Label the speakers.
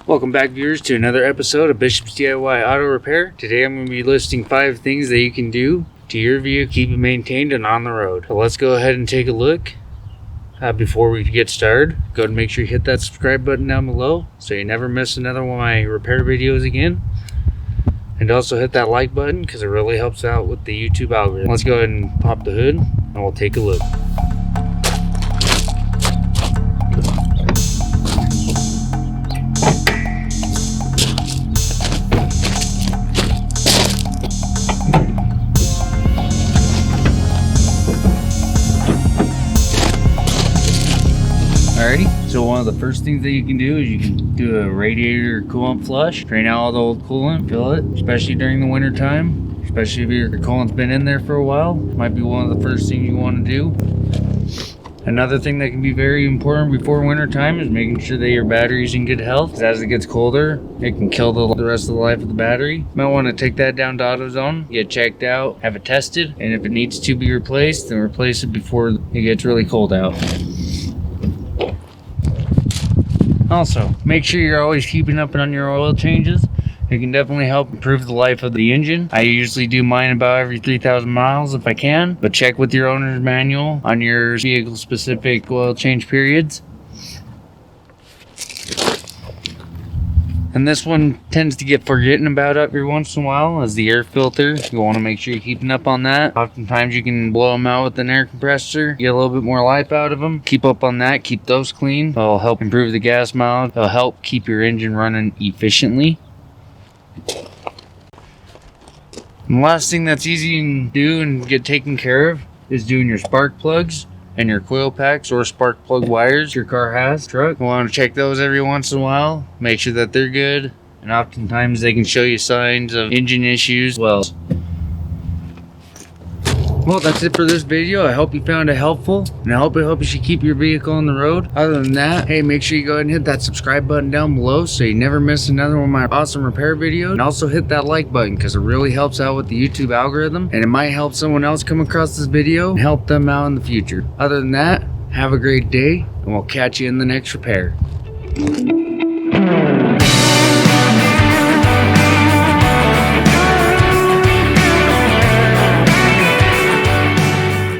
Speaker 1: Welcome back, viewers, to another episode of Bishop's DIY Auto Repair. Today I'm going to be listing 5 things that you can do to your vehicle, keep it maintained and on the road. So let's go ahead and take a look. Before we get started, go ahead and make sure you hit that subscribe button down below so you never miss another one of my repair videos again. And also hit that like button because it really helps out with the YouTube algorithm. Let's go ahead and pop the hood and we'll take a look. Alrighty, so one of the first things that you can do is you can do a radiator coolant flush. Drain out all the old coolant, fill it, especially during the winter time. Especially if your coolant's been in there for a while. Might be one of the first things you want to do. Another thing that can be very important before winter time is making sure that your battery's in good health. Because as it gets colder, it can kill the rest of the life of the battery. You might want to take that down to AutoZone, get checked out, have it tested, and if it needs to be replaced, then replace it before it gets really cold out. Also, make sure you're always keeping up on your oil changes. It can definitely help improve the life of the engine. I usually do mine about every 3,000 miles if I can, but check with your owner's manual on your vehicle specific oil change periods. And this one tends to get forgotten about every once in a while as the air filter. You want to make sure you're keeping up on that. Oftentimes you can blow them out with an air compressor, get a little bit more life out of them. Keep up on that, keep those clean. It'll help improve the gas mileage. It'll help keep your engine running efficiently. And the last thing that's easy to do and get taken care of is doing your spark plugs and your coil packs or spark plug wires your car has. Truck, you want to check those every once in a while, make sure that they're good, and oftentimes they can show you signs of engine issues. Well, that's it for this video. I hope you found it helpful, and I hope it helps you keep your vehicle on the road. Other than that, hey, make sure you go ahead and hit that subscribe button down below so you never miss another one of my awesome repair videos. And also hit that like button because it really helps out with the YouTube algorithm, and it might help someone else come across this video and help them out in the future. Other than that, have a great day, and we'll catch you in the next repair.